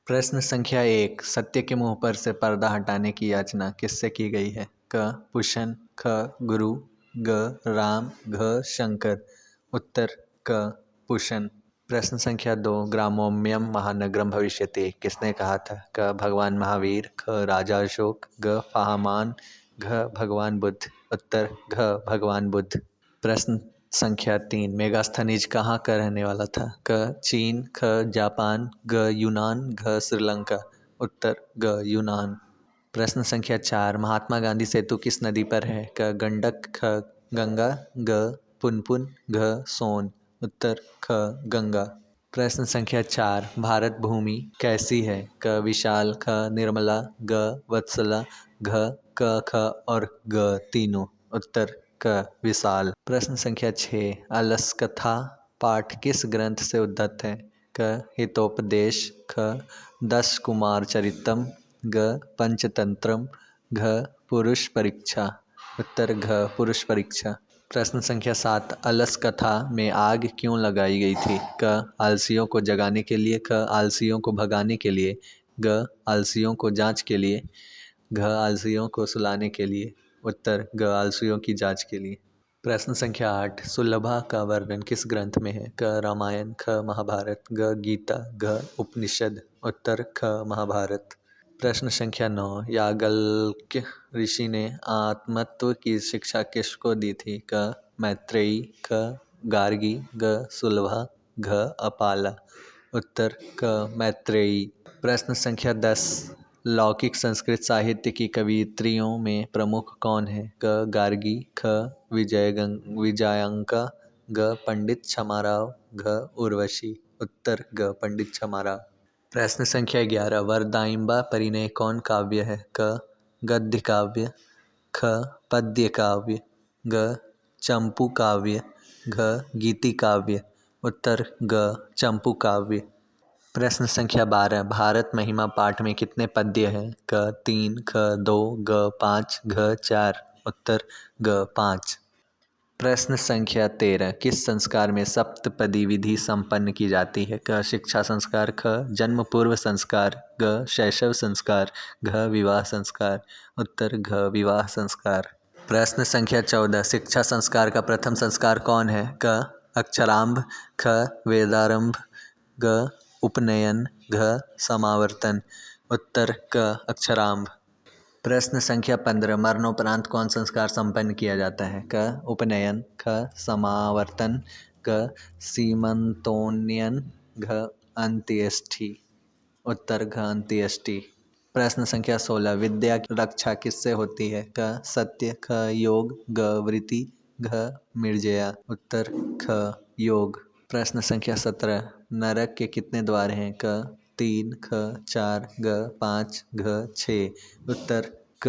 प्रश्न संख्या 1। सत्य के मुंह पर से पर्दा हटाने की याचना किससे की गई है? क. पुशन, ख. गुरु, ग. राम, घ. शंकर। उत्तर क. पुशन। प्रश्न संख्या 2। ग्रामोम्यम महानगरम भविष्यति किसने कहा था? क. भगवान महावीर, ख. राजा अशोक, ग. फाहमान, घ. भगवान बुद्ध। उत्तर घ. भगवान बुद्ध। प्रश्न संख्या 3। मेगास्थनीज कहाँ का रहने वाला था? क. चीन, ख. जापान, ग. यूनान, घ. श्रीलंका। उत्तर ग. यूनान। प्रश्न संख्या 4। महात्मा गांधी सेतु किस नदी पर है? क. गंडक, ख. गंगा, ग. पुनपुन, घ. सोन। उत्तर ख. गंगा। प्रश्न संख्या 4। भारत भूमि कैसी है? क. विशाल, ख. निर्मला, ग. वत्सला, घ. क, ख और ग तीनों। उत्तर क. विशाल। प्रश्न संख्या 6। अलसकथा पाठ किस ग्रंथ से उद्धत है? क. हितोपदेश, ख. दश कुमार चरितम, ग. पंचतंत्रम, घ. पुरुष परीक्षा। उत्तर घ. पुरुष परीक्षा। प्रश्न संख्या 7। अलस कथा में आग क्यों लगाई गई थी? क. आलसियों को जगाने के लिए, ख. आलसियों को भगाने के लिए, ग. आलसियों को जांच के लिए, घ. आलसियों को सुलाने के लिए। उत्तर ग. आलसियों की जांच के लिए। प्रश्न संख्या 8। सुलभा का वर्णन किस ग्रंथ में है? क. रामायण, ख. महाभारत, ग. गीता, घ. उपनिषद। उत्तर ख. महाभारत। प्रश्न संख्या 9। याज्ञवल्क्य ऋषि ने आत्मतत्व की शिक्षा किसको दी थी? क. मैत्रेयी, ख. गार्गी, ग. सुलभा, घ. अपाला। उत्तर क. मैत्रेयी। प्रश्न संख्या 10। लौकिक संस्कृत साहित्य की कवयित्रियों में प्रमुख कौन है? क. गार्गी, ख. विजयांका, ग. पंडित छमाराव, घ. उर्वशी। उत्तर ग. पंडित छमाराव। प्रश्न संख्या 11। वरदायिंबा परिणय कौन काव्य है? क. गद्य काव्य, ख. पद्य काव्य, ग. चंपू काव्य, घ. गीति काव्य। उत्तर ग. चंपू काव्य। प्रश्न संख्या 12। भारत महिमा पाठ में कितने पद्य हैं? क. 3, ख. 2, ग. 5, घ. 4। उत्तर ग. 5। प्रश्न संख्या 13। किस संस्कार में सप्तपदी विधि संपन्न की जाती है? क. शिक्षा संस्कार, ख. जन्म पूर्व संस्कार, ग. शैशव संस्कार, घ. विवाह संस्कार। उत्तर घ. विवाह संस्कार। प्रश्न संख्या 14। शिक्षा संस्कार का प्रथम संस्कार कौन है? क. अक्षरांभ, ख. वेदारंभ, ग. उपनयन, घ. समावर्तन। उत्तर क. अक्षरांभ। प्रश्न संख्या 15। मरणोपरांत कौन संस्कार संपन्न किया जाता है? क. उपनयन, ख. समावर्तन, ग. सीमंतोन्नयन, घ. अंत्येष्टि। उत्तर घ. अंत्येष्टि। प्रश्न संख्या 16। विद्या की रक्षा किससे होती है? क. सत्य, ख. योग, ग. वृत्ति, घ. मिर्जया। उत्तर ख. योग। प्रश्न संख्या 17। नरक के कितने द्वार हैं? क. 3, ख. 4, ग. 5, घ. 6। उत्तर क.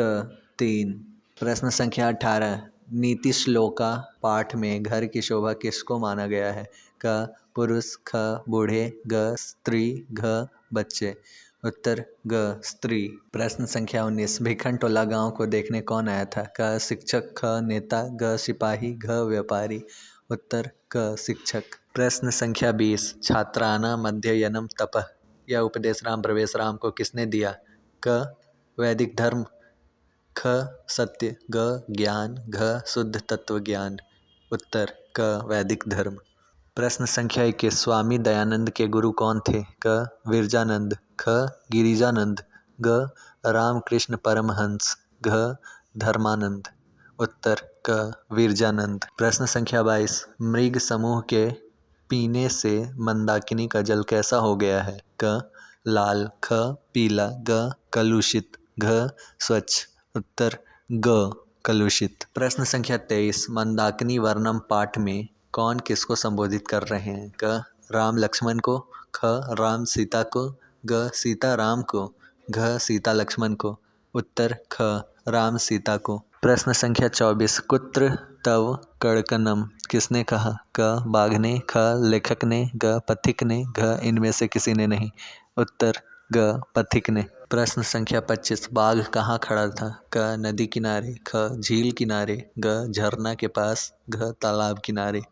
3। प्रश्न संख्या 18। नीति श्लोका पाठ में घर की शोभा किसको माना गया है? क. पुरुष, ख. बूढ़े, ग. स्त्री, घ. बच्चे। उत्तर ग. स्त्री। प्रश्न संख्या 19। भिखनटोला गांव को देखने कौन आया था? क. शिक्षक, ख. नेता, ग. सिपाही, घ. व्यापारी। उत्तर क. शिक्षक। प्रश्न संख्या 20। छात्राना मध्ययनम तपः यह उपदेश राम प्रवेश राम को किसने दिया? क. वैदिक धर्म, ख. सत्य, ग. ज्ञान, घ. शुद्ध तत्व ज्ञान। उत्तर क. वैदिक धर्म। प्रश्न संख्या 21। स्वामी दयानंद के गुरु कौन थे? क. विरजानंद, ख. गिरिजानंद, ग. रामकृष्ण परमहंस, घ. धर्मानंद। उत्तर क. विरजानंद। प्रश्न संख्या 22। मृग समूह के पीने से मंदाकिनी का जल कैसा हो गया है? क. लाल, ख. पीला, ग. कलुषित, घ. स्वच्छ। उत्तर ग. कलुषित। प्रश्न संख्या 23। मंदाकिनी वर्णम पाठ में कौन किसको संबोधित कर रहे हैं? क. राम लक्ष्मण को, ख. राम सीता को, ग. सीता राम को, घ. सीता लक्ष्मण को। उत्तर ख. राम सीता को। प्रश्न संख्या 24। कुत्र तव कड़कनम किसने कहा? क. बाघ ने, ख. लेखक ने, ग. पथिक ने, घ. इनमें से किसी ने नहीं। उत्तर ग. पथिक ने। प्रश्न संख्या 25 बाघ कहाँ खड़ा था? क नदी किनारे, ख झील किनारे, ग झरना के पास, घ तालाब किनारे।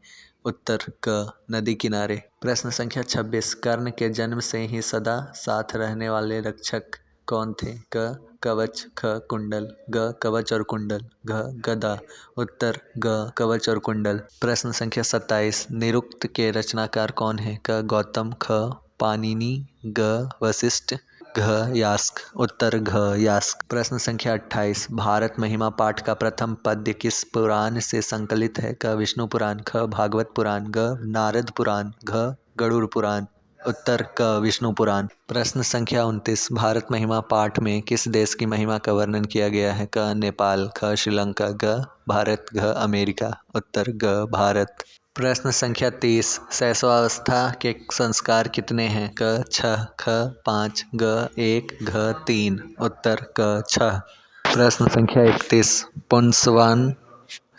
उत्तर क नदी किनारे। प्रश्न संख्या 26 कर्ण के जन्म से ही सदा साथ रहने वाले रक्षक कौन थे? क कवच, ख कुंडल, ग कवच और कुंडल, घ गदा। उत्तर ग कवच और कुंडल। प्रश्न संख्या 27 निरुक्त के रचनाकार कौन है? क गौतम, ख पाणिनि, ग वशिष्ठ, घ यास्क। उत्तर घ यास्क। प्रश्न संख्या 28 भारत महिमा पाठ का प्रथम पद्य किस पुराण से संकलित है? क विष्णु पुराण, ख भागवत पुराण, ग नारद पुराण, घ गरुड़ पुराण। उत्तर क विष्णु पुराण। प्रश्न संख्या 29 भारत महिमा पाठ में किस देश की महिमा का वर्णन किया गया है? क नेपाल, ख श्रीलंका, ग भारत, घ अमेरिका। उत्तर ग भारत। प्रश्न संख्या 30 शैशवावस्था के संस्कार कितने हैं? क 6, ख 5, ग 1, घ 3। उत्तर क 6। प्रश्न संख्या 31 पुंसवान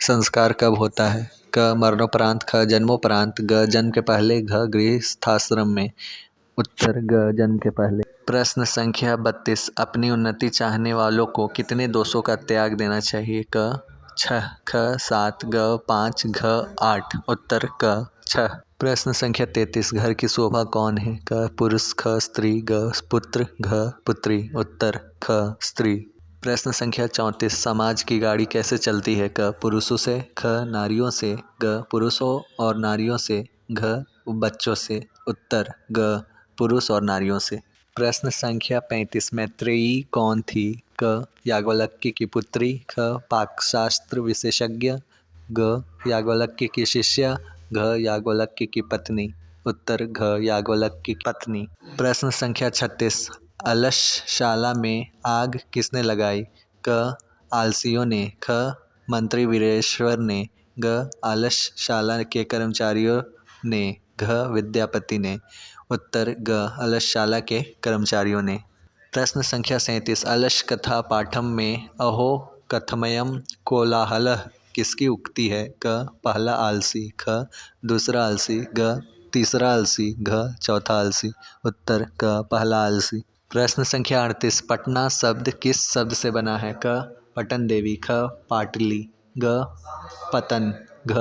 संस्कार कब होता है? क मरणोपरांत, ख जन्मोपरांत, ग जन्म के पहले, घ गृहस्थाश्रम में। उत्तर ग जन्म के पहले। प्रश्न संख्या 32 अपनी उन्नति चाहने वालों को कितने दोषों का त्याग देना चाहिए? क 6, ख 7, ग 5, घ 8। उत्तर क 6। प्रश्न संख्या 33 घर की शोभा कौन है? क पुरुष, ख स्त्री, ग पुत्र, घ पुत्री। उत्तर ख स्त्री। प्रश्न संख्या 34 समाज की गाड़ी कैसे चलती है? क पुरुषों से, ख नारियों से, ग पुरुषों और नारियों से, घ बच्चों से। उत्तर ग पुरुष और नारियों से। प्रश्न संख्या 35 मैत्रेयी कौन थी? क याज्ञवल्क्य की पुत्री, ख पाकशास्त्र विशेषज्ञ, ग याज्ञवल्क्य की शिष्या, घ याज्ञवल्क्य की पत्नी। उत्तर घ याज्ञवल्क्य की पत्नी। प्रश्न संख्या 36 अलसशाला में आग किसने लगाई? क आलसियों ने, ख मंत्री वीरेश्वर ने, ग आलसशाला के कर्मचारियों ने, घ विद्यापति ने। उत्तर ग अलसशाला के कर्मचारियों ने। प्रश्न संख्या 37 अलस कथा पाठम में अहो कथमयम कोलाहलः किसकी उक्ति है? क पहला आलसी, ख दूसरा आलसी, ग तीसरा आलसी, घ चौथा आलसी। उत्तर क पहला आलसी। प्रश्न संख्या 38 पटना शब्द किस शब्द से बना है? क पटन देवी, ख पाटली, ग पतन, घ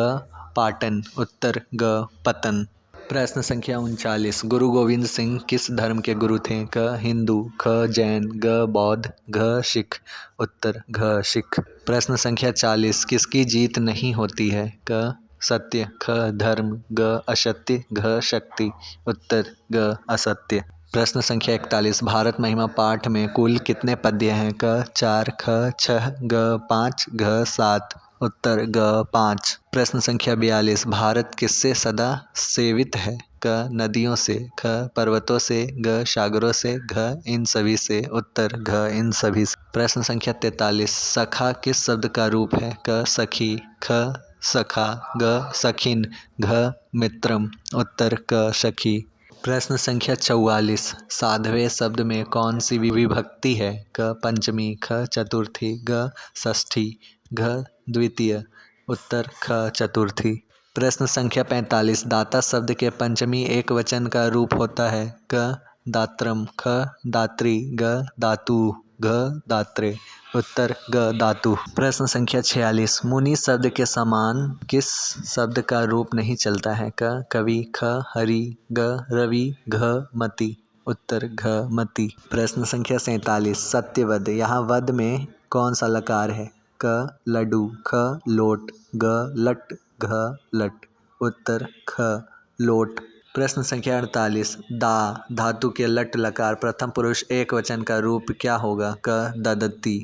पाटन। उत्तर ग पतन। प्रश्न संख्या 39 गुरु गोविंद सिंह किस धर्म के गुरु थे? क हिंदू, ख जैन, ग बौद्ध, घ सिख। उत्तर घ सिख। प्रश्न संख्या 40 किसकी जीत नहीं होती है? क सत्य, ख धर्म, ग असत्य, घ शक्ति। उत्तर ग असत्य। प्रश्न संख्या 41 भारत महिमा पाठ में कुल कितने पद्य हैं? क 4, ख 6, ग 5, घ 7। उत्तर ग 5। प्रश्न संख्या 42 भारत किससे सदा सेवित है? क नदियों से, ख पर्वतों से, ग सागरों से, घ इन सभी से। उत्तर घ इन सभी से। प्रश्न संख्या 43 सखा किस शब्द का रूप है? क सखी, ख सखा, ग सखिन, घ मित्रम। उत्तर क सखी। प्रश्न संख्या 44 साधवे शब्द में कौन सी विभक्ति है? क पंचमी, ख चतुर्थी, ग षष्ठी, घ द्वितीय। उत्तर ख चतुर्थी। प्रश्न संख्या 45 दाता शब्द के पंचमी एक वचन का रूप होता है? क दात्रम, ख दात्री, ग दातु, घ दात्रे। उत्तर ग दातु। प्रश्न संख्या 46 मुनि शब्द के समान किस शब्द का रूप नहीं चलता है? क कवि, ख हरि, ग रवि, घ मति। उत्तर घ मति। प्रश्न संख्या 47 सत्यवद यहाँ वद में कौन सा लकार है? क लड्डू, ख लोट, ग लट, घ लट। उत्तर ख लोट। प्रश्न संख्या 48 दा धातु के लट लकार प्रथम पुरुष एक वचन का रूप क्या होगा? क ददती,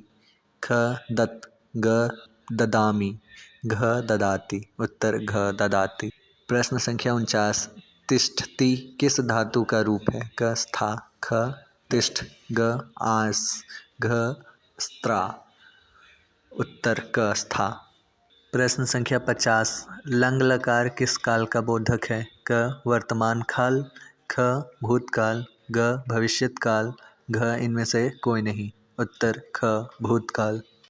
ख दत्त, ग ददामी, घ ददाति। उत्तर घ ददाति। प्रश्न संख्या 49 तिष्ठति किस धातु का रूप है? क स्था, ख तिष्ठ, ग आस, घ स्त्रा। उत्तर क स्था। प्रश्न संख्या 50 लंग लकार किस काल का बोधक है? क वर्तमान काल, ख भूतकाल, ग भविष्यत काल, घ इनमें से कोई नहीं। उत्तर ख भूतकाल।